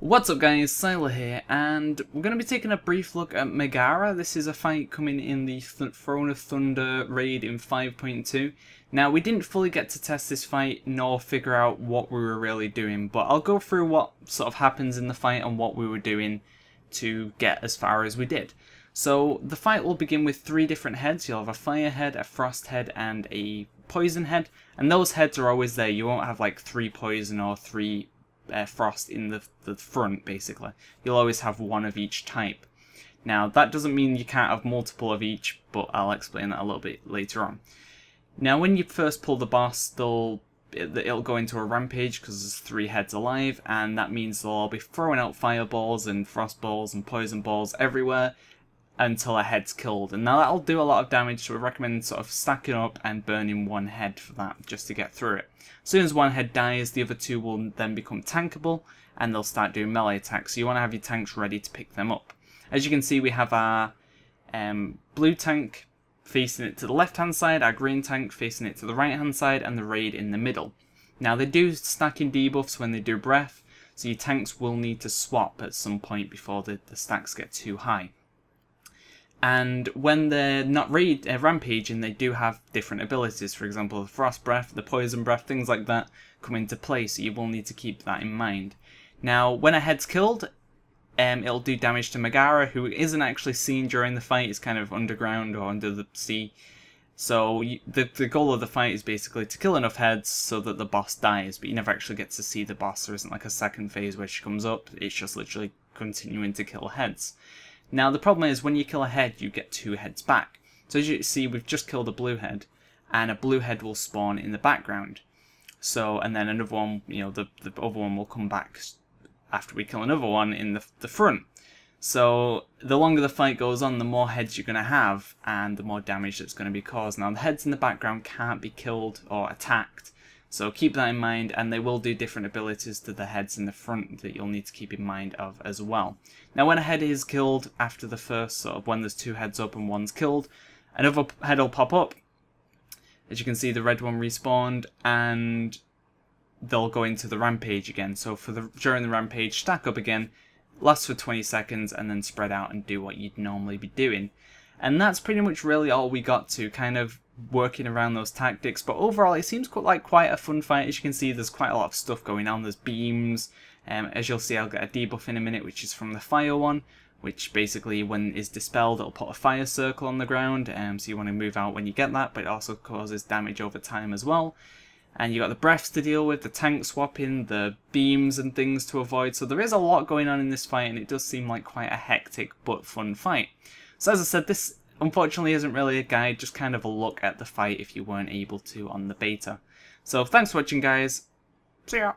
What's up guys, Syiler here, and we're going to be taking a brief look at Megaera. This is a fight coming in the Throne of Thunder raid in 5.2. Now, we didn't fully get to test this fight, nor figure out what we were really doing, but I'll go through what sort of happens in the fight and what we were doing to get as far as we did. So, the fight will begin with 3 different heads. You'll have a fire head, a frost head, and a poison head, and those heads are always there. You won't have like 3 poison or 3 frost in the front, basically. You'll always have one of each type. Now, that doesn't mean you can't have multiple of each, but I'll explain that a little bit later on. Now, when you first pull the boss, it'll go into a rampage because there's 3 heads alive, and that means they'll all be throwing out fireballs and frost balls and poison balls everywhere until a head's killed. And now that'll do a lot of damage, so I recommend sort of stacking up and burning one head for that, just to get through it. As soon as one head dies, the other 2 will then become tankable, and they'll start doing melee attacks, so you want to have your tanks ready to pick them up. As you can see, we have our blue tank facing it to the left hand side, our green tank facing it to the right hand side, and the raid in the middle. Now, they do stacking debuffs when they do breath, so your tanks will need to swap at some point before the stacks get too high. And when they're not rampaging, they do have different abilities. For example, the frost breath, the poison breath, things like that come into play, so you will need to keep that in mind. Now, when a head's killed, it'll do damage to Megaera, who isn't actually seen during the fight. It's kind of underground or under the sea. So the goal of the fight is basically to kill enough heads so that the boss dies, but you never actually get to see the boss. There isn't like a second phase where she comes up. It's just literally continuing to kill heads. Now, the problem is, when you kill a head, you get 2 heads back. So as you see, we've just killed a blue head, and a blue head will spawn in the background. So, and then another one, the other one will come back after we kill another one in the front. So, the longer the fight goes on, the more heads you're going to have, and the more damage that's going to be caused. Now, the heads in the background can't be killed or attacked, so keep that in mind, and they will do different abilities to the heads in the front that you'll need to keep in mind of as well. Now, when a head is killed after the first sort of, when there's 2 heads up and one's killed, another head will pop up. As you can see, the red one respawned, and they'll go into the rampage again. So during the rampage, stack up again, lasts for 20 seconds, and then spread out and do what you'd normally be doing. And that's pretty much really all we got to, kind of working around those tactics. But overall, it seems like quite a fun fight. As you can see, there's quite a lot of stuff going on. There's beams. As you'll see, I'll get a debuff in a minute, which is from the fire one, which basically, when is dispelled, it'll put a fire circle on the ground. So you want to move out when you get that, but it also causes damage over time as well. And you got the breaths to deal with, the tank swapping, the beams and things to avoid. So there is a lot going on in this fight, and it does seem like quite a hectic but fun fight. So as I said, this unfortunately isn't really a guide, just kind of a look at the fight if you weren't able to on the beta. So thanks for watching, guys. See ya!